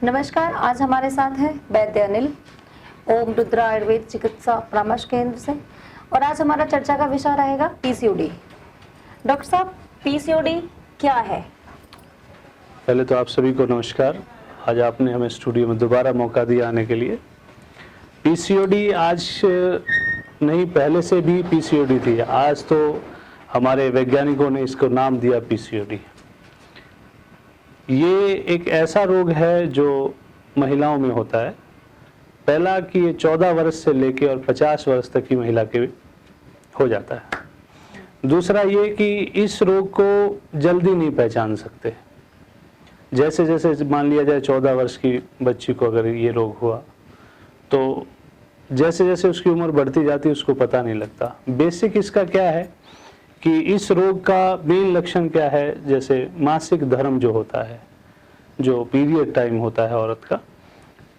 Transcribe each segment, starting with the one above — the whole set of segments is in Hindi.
नमस्कार, आज हमारे साथ है वैद्य अनिल, ओम रुद्रा आयुर्वेद चिकित्सा परामर्श केंद्र से, और आज हमारा चर्चा का विषय रहेगा पीसीओडी। डॉक्टर साहब, पीसीओडी क्या है? पहले तो आप सभी को नमस्कार। आज आपने हमें स्टूडियो में दोबारा मौका दिया आने के लिए। पीसीओडी आज नहीं, पहले से भी पीसीओडी थी। आज तो हमारे वैज्ञानिकों ने इसको नाम दिया पीसीओडी। ये एक ऐसा रोग है जो महिलाओं में होता है। पहला कि ये 14 वर्ष से लेके और 50 वर्ष तक की महिला के हो जाता है। दूसरा ये कि इस रोग को जल्दी नहीं पहचान सकते। जैसे जैसे मान लिया जाए 14 वर्ष की बच्ची को अगर ये रोग हुआ तो जैसे जैसे उसकी उम्र बढ़ती जाती है उसको पता नहीं लगता। बेसिक इसका क्या है कि इस रोग का मेन लक्षण क्या है, जैसे मासिक धर्म जो होता है, जो पीरियड टाइम होता है औरत का,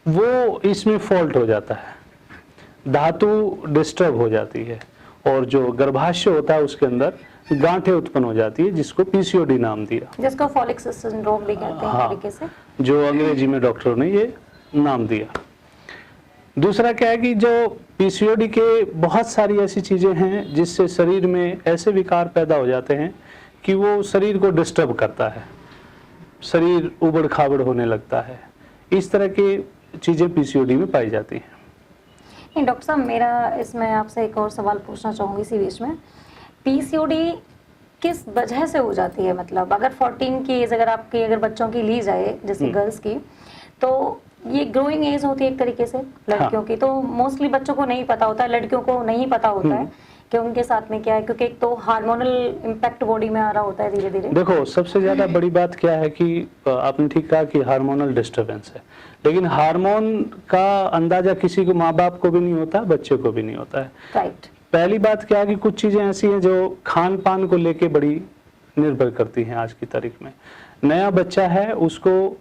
वो इसमें फॉल्ट हो जाता है, धातु डिस्टर्ब हो जाती है और जो गर्भाशय होता है उसके अंदर गांठें उत्पन्न हो जाती है, जिसको पीसीओडी नाम दिया, जिसको फॉलिक सिंड्रोम भी कहते हैं तरीके से, जो अंग्रेजी में डॉक्टरों ने ये नाम दिया। दूसरा क्या है कि जो पीसीओडी के बहुत सारी ऐसी चीजें हैं जिससे शरीर में ऐसे विकार पैदा हो जाते हैं कि वो शरीर को डिस्टर्ब करता है, शरीर उबड़ खाबड़ होने लगता है। इस तरह की चीजें पीसीओडी में पाई जाती हैं। नहीं डॉक्टर साहब, मेरा इसमें आपसे एक और सवाल पूछना चाहूँगी इसी बीच में। पीसीओडी किस वजह से हो जाती है? मतलब अगर 14 की एज अगर बच्चों की ली जाए, जैसे गर्ल्स की, तो ये ग्रोइंग एज होती है एक तरीके से लड़कियों की, तो मोस्टली बच्चों को नहीं पता होता है, लड़कियों को नहीं पता होता है कि उनके साथ में क्या है, क्योंकि एक तो हार्मोनल इम्पैक्ट बॉडी में आ रहा होता है धीरे धीरे। देखो, सबसे ज्यादा बड़ी बात क्या है कि आपने ठीक कहा कि हार्मोनल डिस्टरबेंस है, लेकिन हार्मोन का अंदाजा किसी को, माँ बाप को भी नहीं होता, बच्चे को भी नहीं होता है। राइट। पहली बात क्या है कि कुछ चीजें ऐसी हैं जो खान पान को लेके बड़ी निर्भर करती हैं। आज की तारीख में नया बच्चा है, उसको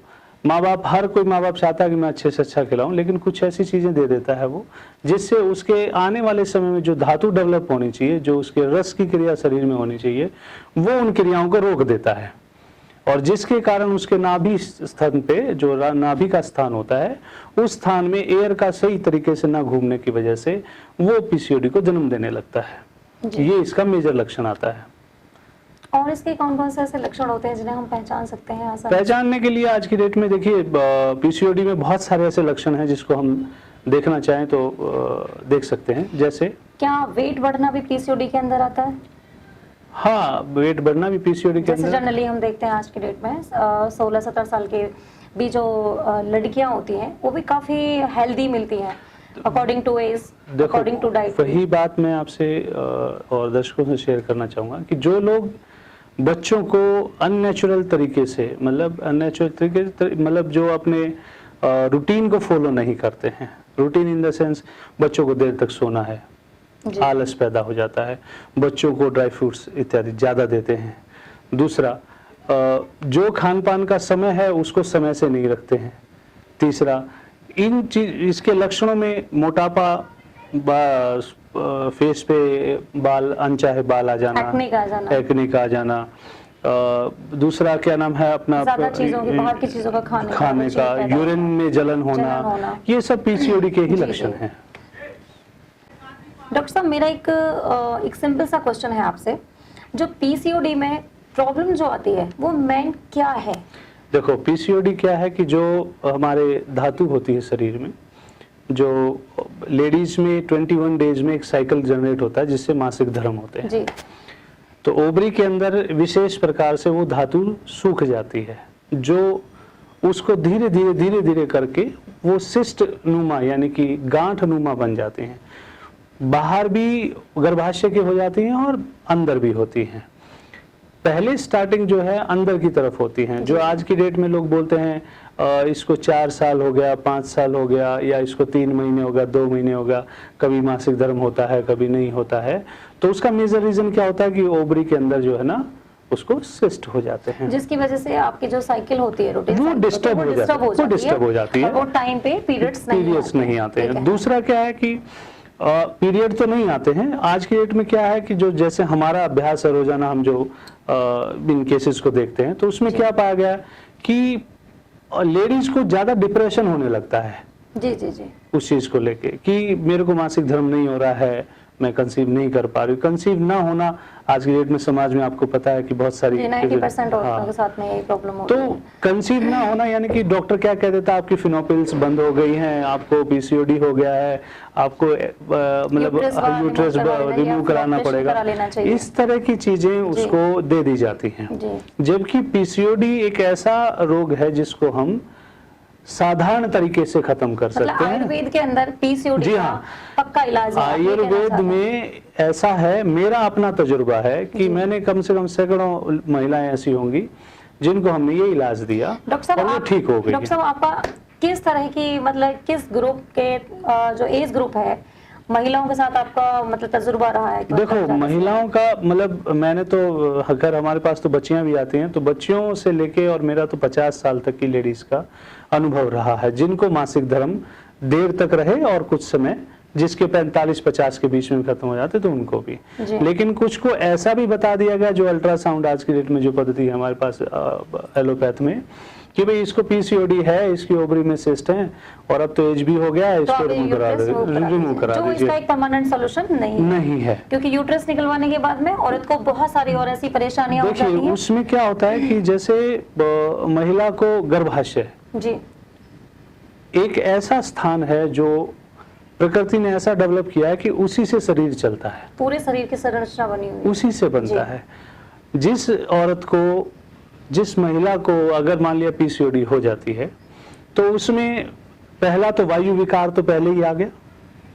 हर कोई माँ बाप चाहता है कि मैं अच्छे से अच्छा खिलाऊं, लेकिन कुछ ऐसी चीजें दे देता है वो, जिससे उसके आने वाले समय में जो धातु डेवलप होनी चाहिए, जो उसके रस की क्रिया शरीर में होनी चाहिए, वो उन क्रियाओं को रोक देता है, और जिसके कारण उसके नाभि स्थान पे, जो नाभि का स्थान होता है, उस स्थान में एयर का सही तरीके से ना घूमने की वजह से वो पीसीओडी को जन्म देने लगता है। ये इसका मेजर लक्षण आता है। और इसके कौन कौन से ऐसे लक्षण होते हैं जिन्हें हम पहचान सकते हैं? पहचानने के लिए आज की डेट में देखिए, पीसीओडी में बहुत सारे ऐसे लक्षण हैं जिसको हम देखना चाहें तो देख सकते हैं। जैसे क्या वेट बढ़ना भी पीसीओडी के अंदर आता है? हाँ, वेट बढ़ना भी पीसीओडी के अंदर। जनरली हम देखते हैं आज की डेट में 16-17 साल के भी जो लड़कियां होती हैं वो भी काफी हेल्दी मिलती हैं according to age, according to diet. वही बात मैं आपसे और दर्शकों से शेयर करना चाहूँगा कि जो लोग बच्चों को अननेचुरल तरीके से, मतलब जो अपने रूटीन को फॉलो नहीं करते हैं, रूटीन इन द सेंस बच्चों को देर तक सोना है, आलस पैदा हो जाता है, बच्चों को ड्राई फ्रूट्स इत्यादि ज़्यादा देते हैं। दूसरा, जो खान पान का समय है उसको समय से नहीं रखते हैं। तीसरा, इसके लक्षणों में मोटापा, फेस पे बाल, अनचाहे बाल आ जाना, एक्ने आ जाना, दूसरा क्या नाम है अपना, बाहर की चीजों का खाने का, यूरिन में जलन होना, ये सब पीसीओडी के ही लक्षण हैं। डॉक्टर साहब, मेरा एक सिंपल सा क्वेश्चन है आपसे, जो पीसीओडी में प्रॉब्लम जो आती है वो मेन क्या है? देखो, पीसीओडी क्या है कि जो हमारे धातु होती है शरीर में, जो लेडीज में 21 डेज में एक साइकिल जनरेट होता है जिससे मासिक धर्म होते हैं जी। तो ओवरी के अंदर विशेष प्रकार से वो धातु सूख जाती है, जो उसको धीरे धीरे करके वो सिस्ट नुमा यानी कि गांठ नुमा बन जाते हैं। बाहर भी गर्भाशय की हो जाती हैं और अंदर भी होती हैं। पहले स्टार्टिंग जो है अंदर की तरफ होती हैं, जो आज की डेट में लोग बोलते हैं इसको 4 साल हो गया, 5 साल हो गया, या इसको 3 महीने हो गया, 2 महीने हो गया, कभी मासिक धर्म होता है, कभी नहीं होता है। तो उसका मेजर रीजन क्या होता है कि ओवरी के अंदर जो है ना उसको सिस्ट हो जाते हैं, जिसकी वजह से आपकी जो साइकिल होती है रूटीन वो डिस्टर्ब हो जाती है, वो टाइम पे पीरियड्स नहीं आते हैं। दूसरा क्या है कि पीरियड तो नहीं आते हैं। आज की डेट में क्या है कि जो जैसे हमारा अभ्यास है, रोजाना हम जो इन केसेस को देखते हैं, तो उसमें क्या पाया गया कि और लेडीज को ज्यादा डिप्रेशन होने लगता है जी जी जी। उस चीज को लेके कि मेरे को मासिक धर्म नहीं हो रहा है, मैं कंसीव नहीं कर पा रही। कंसीव ना होना आज की डेट में समाज में आपको पता है कि बहुत सारी 90% औरतों के साथ में यही प्रॉब्लम होती है। तो कंसीव ना होना यानी कि डॉक्टर क्या कह देता है, आपकी फिनोपिल्स बंद हो गई हैं, आपको पीसीओडी हो गया है, आपको मतलब यूट्रस रिमूव कराना पड़ेगा, इस तरह की चीजें उसको दे दी जाती हैं। जबकि पीसीओडी एक ऐसा रोग है जिसको हम साधारण तरीके से खत्म कर सकते हैं। आयुर्वेद के अंदर पीसीओडी जी हाँ, पक्का इलाज है। आयुर्वेद में ऐसा है, मेरा अपना तजुर्बा है कि मैंने कम से कम सैकड़ों महिलाएं ऐसी होंगी जिनको हमने ये इलाज दिया और वो ठीक हो गई। डॉक्टर साहब आपका किस तरह की मतलब किस ग्रुप के जो एज ग्रुप है महिलाओं के साथ आपका मतलब तजुर्बा रहा है? देखो महिलाओं का मतलब मैंने तो अगर हमारे पास तो बच्चियां भी आती हैं तो बच्चियों से लेके और मेरा तो 50 साल तक की लेडीज का अनुभव रहा है जिनको मासिक धर्म देर तक रहे और कुछ समय जिसके 45-50 के बीच में खत्म हो जाते तो उनको भी। लेकिन कुछ को ऐसा भी बता दिया गया जो अल्ट्रासाउंड आज की डेट में जो पद्धति है हमारे पास एलोपैथ में कि भाई इसको पीसीओडी है, इसकी ओवरी में सिस्ट है और अब तो एज भी हो गया है, इसको रिमूव करा दीजिए। इसका एक परमानेंट सॉल्यूशन नहीं है क्योंकि यूट्रस निकलवाने के बाद में औरत को बहुत सारी और ऐसी परेशानियां हो जाती हैं। उसमें क्या होता है कि जैसे महिला को गर्भाशय जी एक ऐसा स्थान है जो प्रकृति ने ऐसा डेवलप किया है कि उसी से शरीर चलता है, पूरे शरीर की संरचना बनी हुई है उसी से बनता है। जिस औरत को, जिस महिला को अगर मान लिया पीसीओडी हो जाती है तो उसमें पहला तो वायु विकार तो पहले ही आ गया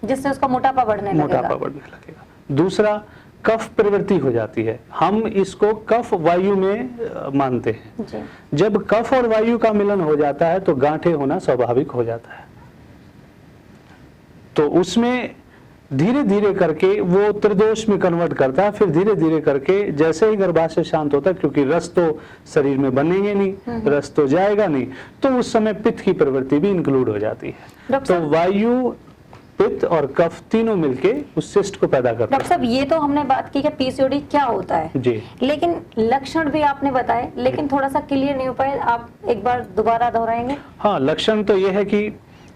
जिससे उसका मोटापा बढ़ने लगेगा। दूसरा कफ प्रवृत्ति हो जाती है, हम इसको कफ वायु में मानते हैं जी। जब कफ और वायु का मिलन हो जाता है तो गांठें होना स्वाभाविक हो जाता है। तो उसमें धीरे धीरे करके वो त्रिदोष में कन्वर्ट करता है, फिर धीरे धीरे करके जैसे ही गर्भाशय शांत होता है, क्योंकि रस तो शरीर में बनेंगे नहीं, रस तो जाएगा नहीं, तो उस समय पित्त की प्रवृत्ति भी इंक्लूड हो जाती है। तो वायु, पित्त और कफ तीनों मिलके उस सिस्ट को पैदा करते हैं। डॉक्टर साहब ये तो हमने बात की कि पीसीओडी क्या होता है जी, लेकिन लक्षण भी आपने बताए, लेकिन थोड़ा सा क्लियर नहीं हो पाए, आप एक बार दोबारा दोहराएंगे? हाँ, लक्षण तो ये है कि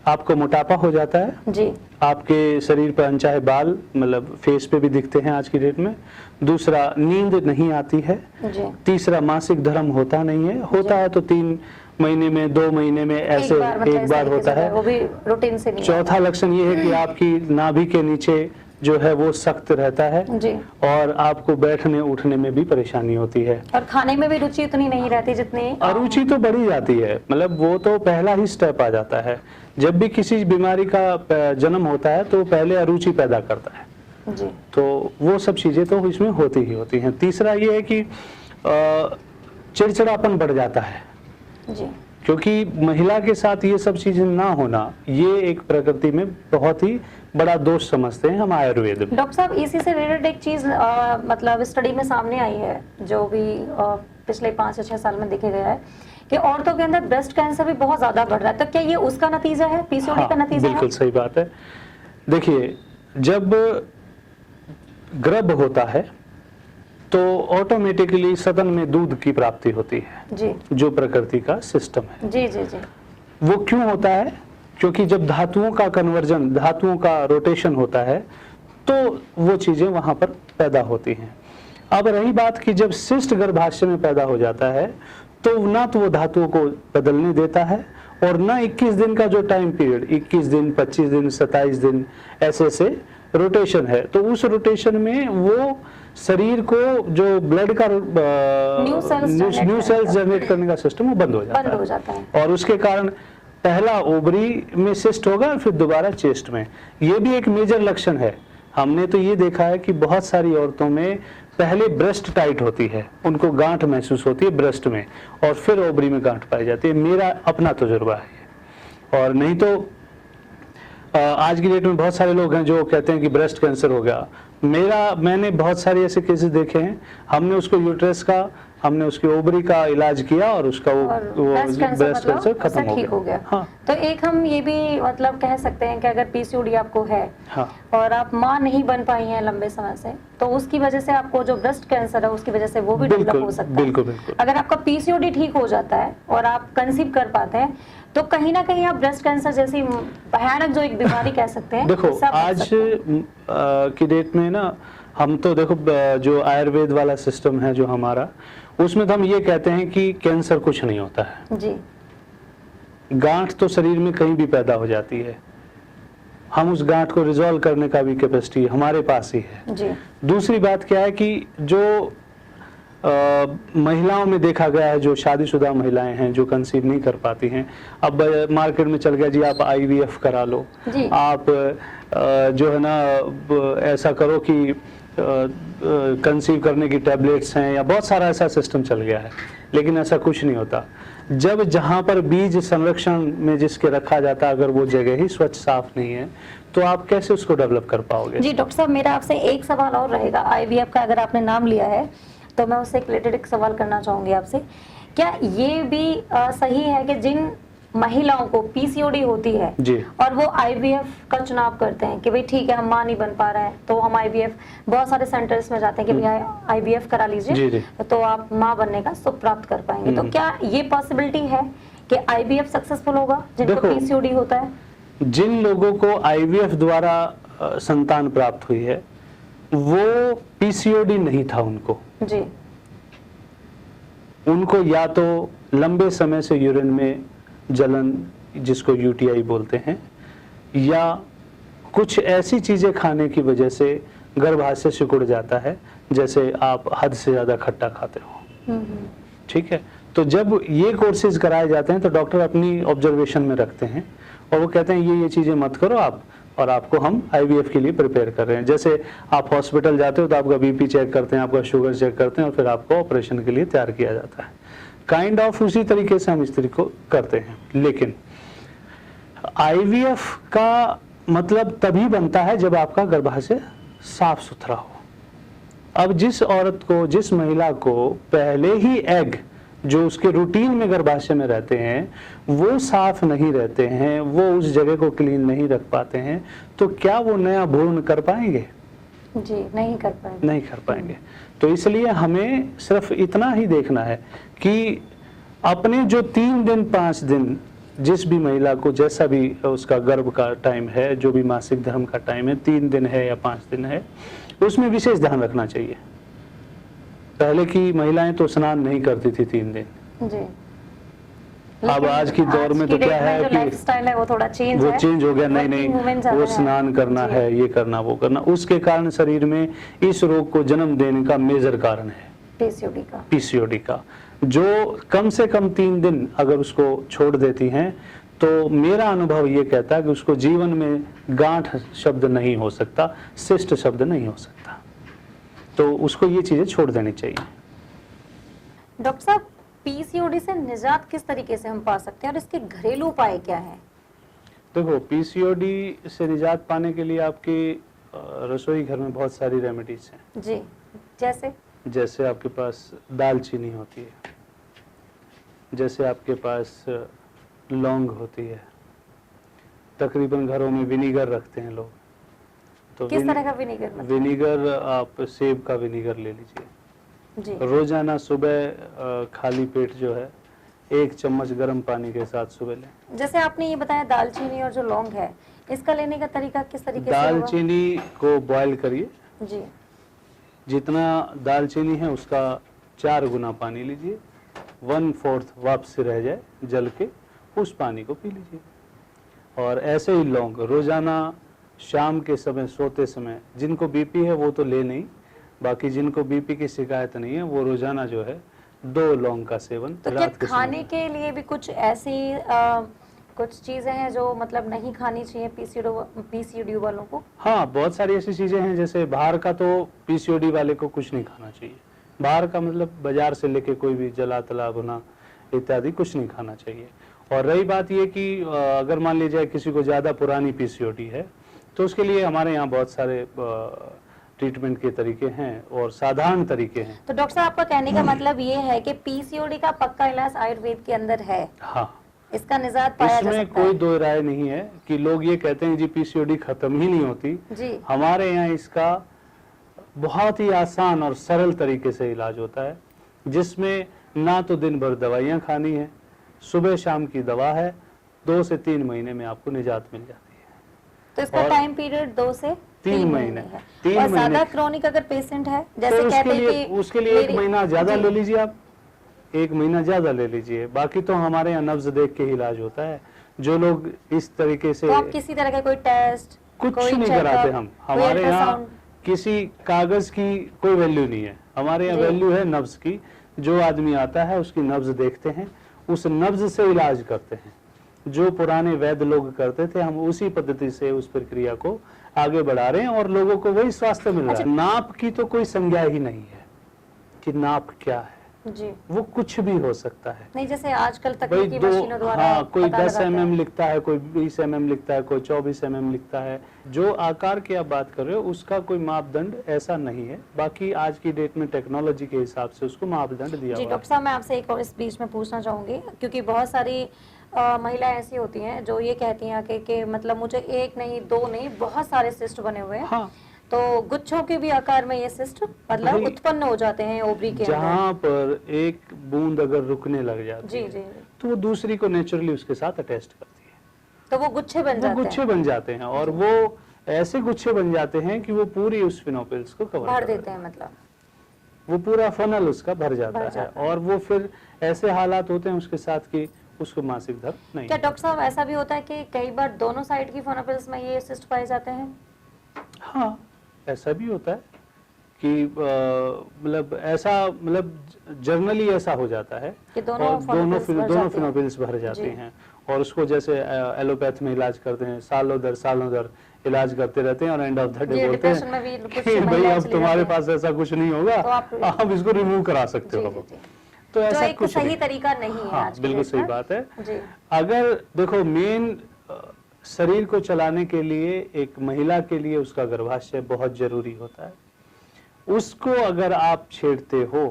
आपको मोटापा हो जाता है जी, आपके शरीर पर अनचाहे बाल मतलब फेस पे भी दिखते हैं आज की डेट में। दूसरा नींद नहीं आती है जी। तीसरा मासिक धर्म होता नहीं है, होता है तो 3 महीने में 2 महीने में ऐसे एक बार होता है, वो भी रूटीन से नहीं। चौथा लक्षण ये है कि आपकी नाभि के नीचे जो है वो सख्त रहता है जी। और आपको बैठने उठने में भी परेशानी होती है और खाने में भी रुचि उतनी नहीं रहती जितनी। अरुचि तो बढ़ी जाती है, मतलब वो तो पहला ही स्टेप आ जाता है। जब भी किसी बीमारी का जन्म होता है तो पहले अरुचि पैदा करता है जी। तो वो सब चीजें तो इसमें होती ही होती हैं। तीसरा ये है कि चिड़चिड़ापन बढ़ जाता है जी, क्योंकि महिला के साथ ये सब चीजें ना होना ये एक प्रकृति में बहुत ही बड़ा दोष समझते हैं हम आयुर्वेद में। डॉक्टर साहब इसी से रिलेटेड एक चीज मतलब स्टडी में सामने आई है जो भी पिछले 5 या 6 साल में देखे गया है कि औरतों के अंदर ब्रेस्ट कैंसर भी बहुत ज्यादा बढ़ रहा है। तो क्या ये उसका नतीजा है, पीसीओडी का नतीजा है? बिल्कुल सही बात है। देखिए जब गर्भ होता है तो ऑटोमेटिकली सदन में दूध की प्राप्ति होती है जी, जो प्रकृति का सिस्टम है जी जी जी। वो क्यों होता है? क्योंकि जब धातुओं का कन्वर्जन, धातुओं का रोटेशन होता है तो वो चीजें वहां पर पैदा होती हैं। अब रही बात कि जब सिस्ट गर्भाशय में पैदा हो जाता है तो ना तो वो धातुओं को बदलने देता है और ना 21 दिन का जो टाइम पीरियड, 21 दिन 25 दिन 27 दिन ऐसे से रोटेशन है, तो उस रोटेशन में वो शरीर को जो ब्लड का न्यू सेल्स जनरेट करने का सिस्टम वो बंद हो जाता है और उसके कारण पहला ओवरी में सिस्ट होगा फिर दोबारा चेस्ट में। ये भी एक मेजर लक्षण है। हमने तो ये देखा है कि बहुत सारी औरतों में पहले ब्रेस्ट टाइट होती है, उनको गांठ महसूस होती है ब्रेस्ट में और फिर ओवरी में गांठ पाई जाती है। मेरा अपना तजुर्बा है। और नहीं तो आज की डेट में बहुत सारे लोग हैं जो कहते हैं कि ब्रेस्ट कैंसर हो गया। मैंने बहुत सारे ऐसे केसेस देखे हैं, हमने उसको यूट्रस का हमने उसकी ओवरी का इलाज किया और उसका वो ब्रेस्ट कैंसर खत्म हो ठीक हो गया। गया। हाँ। तो एक हम ये भी मतलब कह सकते हैं कि अगर पीसीओडी आपको है, हाँ। और आप माँ नहीं बन पाई हैं लंबे समय से, तो उसकी वजह से आपको जो ब्रेस्ट कैंसर है उसकी वजह से वो भी डेवलप हो सकता है। बिल्कुल बिल्कुल। अगर आपका पीसीओडी ठीक हो जाता है और आप कंसीव कर पाते हैं, तो कहीं ना कहीं आप ब्रेस्ट कैंसर जैसी भयानक जो एक बीमारी कह सकते हैं, देखो उससे आप बच आज सकते हैं। की डेट में ना, हम तो देखो जो आयुर्वेद वाला सिस्टम है जो हमारा, उसमें तो हम ये कहते हैं कि कैंसर कुछ नहीं होता है। जी। गांठ तो शरीर में कहीं भी पैदा हो जाती है, हम उस गांठ को रिजॉल्व करने का भी कैपेसिटी हमारे पास ही है। जी। दूसरी बात क्या है कि जो महिलाओं में देखा गया है, जो शादीशुदा महिलाएं हैं जो कंसीव नहीं कर पाती हैं, अब मार्केट में चल गया जी आप आईवीएफ करा लो, जी। आप जो है ना ऐसा करो कि कंसीव करने की टैबलेट्स हैं, या बहुत सारा ऐसा सिस्टम चल गया है, लेकिन ऐसा कुछ नहीं होता। जब जहां पर बीज संरक्षण में जिसके रखा जाता है, अगर वो जगह ही स्वच्छ साफ नहीं है, तो आप कैसे उसको डेवलप कर पाओगे? जी डॉक्टर साहब, मेरा आपसे एक सवाल और रहेगा। आईवीएफ का अगर आपने नाम लिया है तो मैं उससे रिलेटेड एक सवाल करना चाहूंगी आपसे। क्या ये भी सही है कि जिन महिलाओं को पीसीओडी होती है जी, और वो आईवीएफ का चुनाव करते हैं कि भाई ठीक है हम मां नहीं बन पा रहे हैं, तो हम आईवीएफ, बहुत सारे सेंटर्स में जाते हैं कि भाई आईवीएफ करा लीजिए, जी, जी। तो आप मां बनने का सुख प्राप्त कर पाएंगे, तो क्या ये पॉसिबिलिटी है कि आईवीएफ सक्सेसफुल होगा जिनको देखो, पीसीओडी होता है? जिन लोगों को आईवीएफ द्वारा संतान प्राप्त हुई है, वो पीसीओडी नहीं था उनको। जी। उनको या तो लंबे समय से यूरिन में जलन, जिसको यूटीआई बोलते हैं, या कुछ ऐसी चीजें खाने की वजह से गर्भाशय सिकुड़ जाता है, जैसे आप हद से ज्यादा खट्टा खाते हो। ठीक है, तो जब ये कोर्सेज कराए जाते हैं तो डॉक्टर अपनी ऑब्जर्वेशन में रखते हैं और वो कहते हैं ये चीजें मत करो आप, और आपको हम आईवीएफ के लिए प्रिपेयर कर रहे हैं। जैसे आप हॉस्पिटल जाते हो तो आपका बीपी चेक करते हैं, आपका शुगर चेक करते हैं, और फिर आपको ऑपरेशन के लिए तैयार किया जाता है। काइंड ऑफ उसी तरीके से हम इस तरीके को करते हैं। लेकिन आईवीएफ का मतलब तभी बनता है जब आपका गर्भाशय साफ सुथरा हो। अब जिस औरत को, जिस महिला को पहले ही एग जो उसके रूटीन में गर्भाशय में रहते हैं वो साफ नहीं रहते हैं, वो उस जगह को क्लीन नहीं रख पाते हैं, तो क्या वो नया भ्रूण कर पाएंगे? जी, नहीं कर पाएंगे। नहीं कर पाएंगे। तो इसलिए हमें सिर्फ इतना ही देखना है कि अपने जो 3 दिन 5 दिन, जिस भी महिला को जैसा भी उसका गर्भ का टाइम है, जो भी मासिक धर्म का टाइम है, 3 दिन है या 5 दिन है, उसमें विशेष ध्यान रखना चाहिए। पहले की महिलाएं तो स्नान नहीं करती थी 3 दिन। जी। अब आज की दौर में तो क्या है कि लाइफस्टाइल है वो थोड़ा चेंज वो है, चेंज हो गया। नहीं, वो स्नान करना है, ये करना, वो करना, उसके कारण शरीर में इस रोग को जन्म देने का मेजर कारण है पीसीओडी का, जो कम से कम 3 दिन अगर उसको छोड़ देती हैं तो मेरा अनुभव ये कहता है कि उसको जीवन में गांठ शब्द नहीं हो सकता, सिस्ट शब्द नहीं हो सकता, तो उसको ये चीजें छोड़ देनी चाहिए। डॉक्टर साहब, पीसीओडी से निजात किस तरीके से हम पा सकते हैं और इसके घरेलू उपाय क्या हैं? देखो, पीसीओडी से निजात पाने के लिए आपके रसोई घर में बहुत सारी रेमेडीज हैं। जी, जैसे आपके पास दालचीनी होती है, जैसे आपके पास लौंग होती है, तकरीबन घरों में विनीगर रखते हैं लोग। तो किस तरह का विनीगर? विनीगर आप सेब का विनीगर ले लीजिए जी। रोजाना सुबह खाली पेट जो है 1 चम्मच गर्म पानी के साथ सुबह लें। जैसे आपने ये बताया दालचीनी और जो लौंग है, इसका लेने का तरीका किस तरीके से होगा? दालचीनी को बॉयल करिए जी। जितना दालचीनी है उसका 4 गुना पानी लीजिए, 1/4 वापस रह जाए जल के, उस पानी को पी लीजिए। और ऐसे ही लौंग रोजाना शाम के समय सोते समय, जिनको बीपी है वो तो ले नहीं, बाकी जिनको बीपी की शिकायत नहीं है वो रोजाना जो है 2 लौंग का सेवन तो रात के खाने के लिए भी कुछ ऐसी कुछ चीजें हैं जो मतलब नहीं खानी चाहिए पीसीओडी वालों को? हाँ, बहुत सारी ऐसी चीजें हैं, जैसे बाहर का तो पीसीओडी वाले को कुछ नहीं खाना चाहिए। बाहर का मतलब बाजार से लेके कोई भी जला तला भुना इत्यादि कुछ नहीं खाना चाहिए। और रही बात ये कि अगर मान लीजिए किसी को ज्यादा पुरानी पीसीओडी है तो उसके लिए हमारे यहाँ बहुत सारे ट्रीटमेंट के तरीके हैं और साधारण तरीके हैं। तो डॉक्टर साहब, आपका कहने का मतलब ये है कि पीसीओडी का पक्का इलाज आयुर्वेद के अंदर है? हाँ, इसका निजात पाया जा इसमें सकता कोई है? दो राय नहीं है कि लोग ये कहते हैं जी पीसीओडी खत्म ही नहीं होती। जी। हमारे यहाँ इसका बहुत ही आसान और सरल तरीके से इलाज होता है, जिसमें ना तो दिन भर दवाइयाँ खानी है, सुबह शाम की दवा है, 2 से 3 महीने में आपको निजात मिल जाती है। तो इसका और टाइम पीरियड 2 से 3 महीने है। 3 और ज्यादा महीने क्रोनिक अगर पेशेंट है, तो जैसे कहते हैं कि उसके लिए 1 मेरी- महीना ज्यादा जी। ले लीजिए आप, 1 महीना ज्यादा ले लीजिए। बाकी तो हमारे यहाँ नब्ज देख के ही इलाज होता है। जो लोग इस तरीके से तो आप किसी तरह का कोई टेस्ट, कुछ कोई नहीं चेकअप, कराते हम, कोई हमारे यहाँ अल्ट्रासाउंड? किसी कागज की कोई वैल्यू नहीं है। हमारे यहाँ जी। वैल्यू है नब्ज की। जो आदमी आता है उसकी नब्ज देखते हैं, उस नब्ज से इलाज करते हैं। जो पुराने वैद्य लोग करते थे, हम उसी पद्धति से उस प्रक्रिया को आगे बढ़ा रहे हैं और लोगों को वही स्वास्थ्य मिल रहा है। नाप की तो कोई संज्ञा ही नहीं है कि नाप क्या है, जी। वो कुछ भी हो सकता है। नहीं, जैसे आजकल भाई तकनीकी मशीनों द्वारा हाँ, कोई पता 10 लगाते हैं। mm लिखता है, कोई 20 mm लिखता है, कोई 24 mm लिखता है। जो आकार की आप बात कर रहे हो उसका कोई मापदंड ऐसा नहीं है। बाकी आज की डेट में टेक्नोलॉजी के हिसाब से उसको मापदंड दिया जी हुआ डॉक्टर साहब, मैं आपसे एक और इस बीच में पूछना चाहूंगी, क्योंकि बहुत सारी महिलाएं ऐसी होती हैं जो ये कहती हैं कि मतलब मुझे 1 नहीं 2 नहीं, बहुत सारे सिस्ट बने हुए हैं। हाँ, तो गुच्छों के भी आकार में ये सिस्ट मतलब भाई, उत्पन्न हो जाते हैं ओवरी के अंदर। जहाँ पर एक बूंद अगर रुकने लग जाती जी है जी। तो वो दूसरी को नेचुरली उसके साथ अटैच करती है, तो वो गुच्छे बन वो जाते गुच्छे हैं, बन जाते हैं और वो ऐसे गुच्छे बन जाते हैं कि वो पूरी उस फिनोपिल्स को कवर भर कर देते हैं, मतलब वो पूरा फनल उसका भर भर जाता जाता है और वो फिर ऐसे हालात होते हैं उसके साथ कि उसको मासिक धर्म नहीं क्या होता। डॉक्टर साहब ऐसा भी होता है कि कई बार दोनों साइड की फोनोपिल्स में ये सिस्ट पाए जाते हैं? हाँ, ऐसा भी होता है कि मतलब ऐसा मतलब जनरली ऐसा हो जाता है कि दोनों और phonopiles भर दोनों जाते हैं। फिनोपिल्स भर जाते जी। हैं और उसको जैसे एलोपैथ में इलाज करते हैं, सालों दर इलाज करते रहते हैं और एंड ऑफ द डे जी, बोलते डिप्रेशन में भी हैं कुछ कि भाई महिलाएं अब चली तुम्हारे जाती हैं। पास ऐसा कुछ नहीं होगा, तो आप इसको रिमूव करा सकते जी, हो। जी, जी। तो जो ऐसा एक कुछ सही नहीं। तरीका नहीं है हाँ, आज की बिल्कुल डेट सही में। बात है। जी। अगर देखो मेन शरीर को चलाने के लिए एक महिला के लिए उसका गर्भाशय बहुत जरूरी होता है। उसको अगर आप छेड़ते हो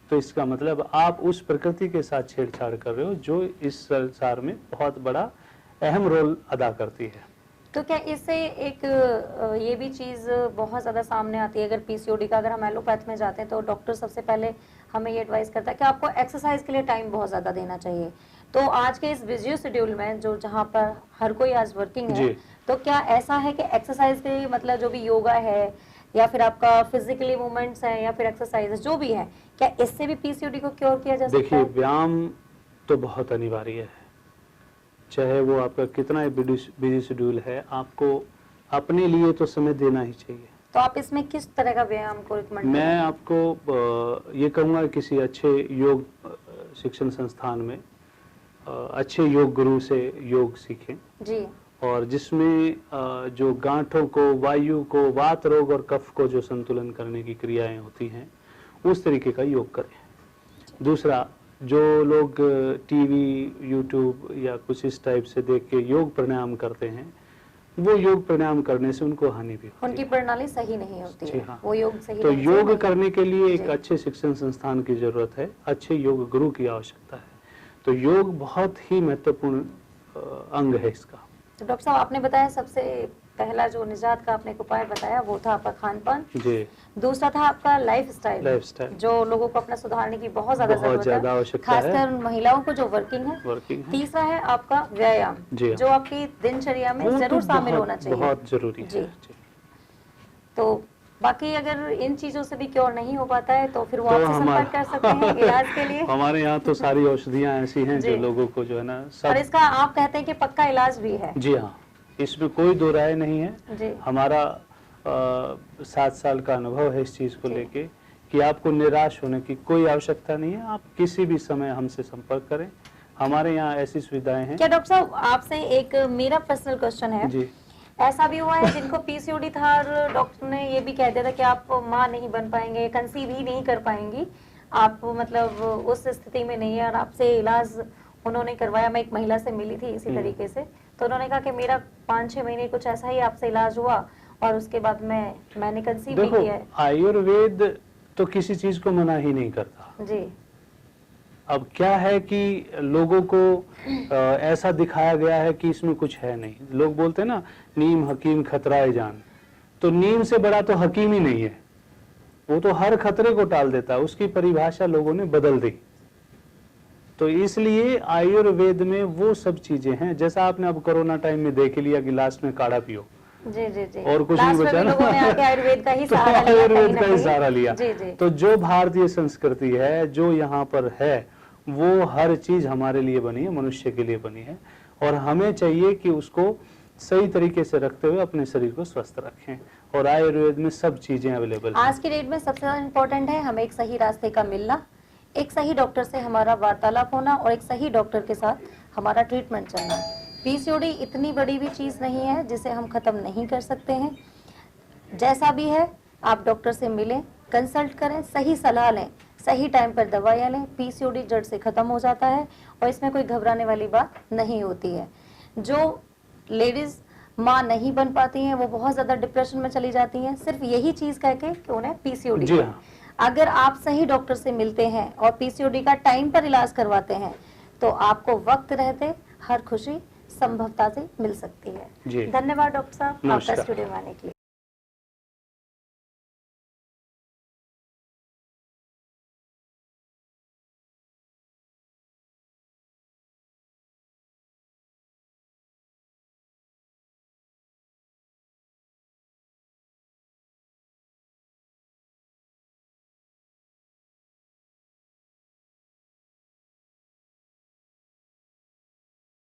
तो इसका मतलब आप उस प्रकृति के साथ छेड़छाड़ कर रहे हो जो इस संसार में बहुत बड़ा अहम रोल अदा करती है। तो क्या इससे एक ये भी चीज बहुत ज्यादा सामने आती है, अगर पीसीओडी का अगर हम एलोपैथ में जाते हैं तो डॉक्टर सबसे पहले हमें ये एडवाइस करता है कि आपको एक्सरसाइज के लिए टाइम बहुत ज्यादा देना चाहिए। तो आज के इस बिजी शेड्यूल में जो जहाँ पर हर कोई आज वर्किंग है, जी। तो क्या ऐसा है कि एक्सरसाइज के लिए मतलब जो भी योगा है या फिर आपका फिजिकली मूवमेंट्स है या फिर एक्सरसाइज जो भी है, क्या इससे भी पीसीओडी को क्योर किया जा सकता देखिए, है? व्यायाम तो बहुत अनिवार्य है, चाहे वो आपका कितना बिजी शेड्यूल है, आपको अपने लिए तो समय देना ही चाहिए। तो आप इसमें किस तरह का व्यायाम को रिकमेंड मैं आपको ये कहूँगा किसी अच्छे योग शिक्षण संस्थान में अच्छे योग गुरु से योग सीखें जी। और जिसमें जो गांठों को, वायु को, वात रोग और कफ को जो संतुलन करने की क्रियाएं होती हैं, उस तरीके का योग करें। दूसरा, जो लोग टीवी, यूट्यूब या कुछ इस टाइप से देख के योग प्राणायाम करते हैं, वो योग प्राणायाम करने से उनको हानि भी होती उनकी है। प्रणाली सही नहीं होती जी है, हाँ। वो योग सही तो नहीं योग नहीं। करने के लिए एक जी। अच्छे शिक्षण संस्थान की जरूरत है, अच्छे योग गुरु की आवश्यकता है। तो योग बहुत ही महत्वपूर्ण अंग है इसका। तो डॉक्टर साहब, आपने बताया सबसे पहला जो निजात का आपने एक उपाय बताया वो था आपका खान पान, जी, दूसरा था आपका लाइफस्टाइल, लाइफस्टाइल जो लोगों को अपना सुधारने की बहुत ज्यादा बहुत जरूरत ज्यादा है, आवश्यकता है। खासकर उन महिलाओं को जो वर्किंग है। वर्किंग है, तीसरा है आपका व्यायाम, जी हाँ। जो आपकी दिनचर्या में वो तो जरूर शामिल बहुत- होना चाहिए। बहुत जरूरी जी। है। जी। तो बाकी अगर इन चीजों से भी क्योर नहीं हो पाता है तो फिर वो तो आपसे संपर्क कर सकते हैं इलाज के लिए। हमारे यहाँ तो सारी औषधियाँ ऐसी हैं जो जी। लोगों को जो है ना और सब। इसका आप कहते हैं कि पक्का इलाज भी है? जी हाँ, इसमें कोई दो राय नहीं है। जी। हमारा 7 साल का अनुभव है इस चीज को जी। लेके कि आपको निराश होने की कोई आवश्यकता नहीं है। आप किसी भी समय हमसे संपर्क करें, हमारे यहाँ ऐसी सुविधाएं हैं। क्या डॉक्टर साहब, आपसे एक मेरा पर्सनल क्वेश्चन है, जी, ऐसा भी हुआ है जिनको पीसीओडी था और डॉक्टर ने ये भी कह दिया था कि आप माँ नहीं बन पाएंगे, कंसीव ही नहीं कर पाएंगी, आप मतलब उस स्थिति में नहीं है, और आपसे इलाज उन्होंने करवाया। मैं एक महिला से मिली थी इसी तरीके से, तो उन्होंने कहा कि मेरा 5-6 महीने कुछ ऐसा ही आपसे इलाज हुआ और उसके बाद मैंने कंसीव भी देखो, किया है। आयुर्वेद तो किसी चीज को मना ही नहीं करता। जी अब क्या है कि लोगों को ऐसा दिखाया गया है कि इसमें कुछ है नहीं। लोग बोलते हैं ना, नीम हकीम खतराए जान, तो नीम से बड़ा तो हकीम ही नहीं है, वो तो हर खतरे को टाल देता है। उसकी परिभाषा लोगों ने बदल दी। तो इसलिए आयुर्वेद में वो सब चीजें हैं, जैसा आपने अब कोरोना टाइम में देख लिया कि लास्ट में काढ़ा पियो, जी जी जी, और कुछ नहीं लास्ट में बचा भी ना। लोगों ने आके आयुर्वेद का ही तो सहारा लिया, आयुर्वेद कहीं ना का ही कहीं। सहारा लिया। जी जी तो जो भारतीय संस्कृति है, जो यहाँ पर है, वो हर चीज हमारे लिए बनी है, मनुष्य के लिए बनी है, और हमें चाहिए कि उसको सही तरीके से रखते हुए अपने शरीर को स्वस्थ रखें। और आयुर्वेद में सब चीजें अवेलेबल हैं। आज की डेट में सबसे ज्यादा इम्पोर्टेंट है हमें एक सही रास्ते का मिलना, एक सही डॉक्टर से हमारा वार्तालाप होना और एक सही डॉक्टर के साथ हमारा ट्रीटमेंट चलना। पीसीओडी इतनी बड़ी भी चीज़ नहीं है जिसे हम ख़त्म नहीं कर सकते हैं। जैसा भी है आप डॉक्टर से मिलें, कंसल्ट करें, सही सलाह लें, सही टाइम पर दवाइयाँ लें। पीसीओडी जड़ से ख़त्म हो जाता है और इसमें कोई घबराने वाली बात नहीं होती है। जो लेडीज़ माँ नहीं बन पाती हैं, वो बहुत ज़्यादा डिप्रेशन में चली जाती हैं सिर्फ यही चीज़ कह के कि उन्हें पीसीओडी जी है। हाँ। अगर आप सही डॉक्टर से मिलते हैं और पीसीओडी का टाइम पर इलाज करवाते हैं तो आपको वक्त रहते हर खुशी संभवता से मिल सकती है। जी। धन्यवाद डॉक्टर साहब आपका नमस्कार। स्टूडियो में आने के लिए।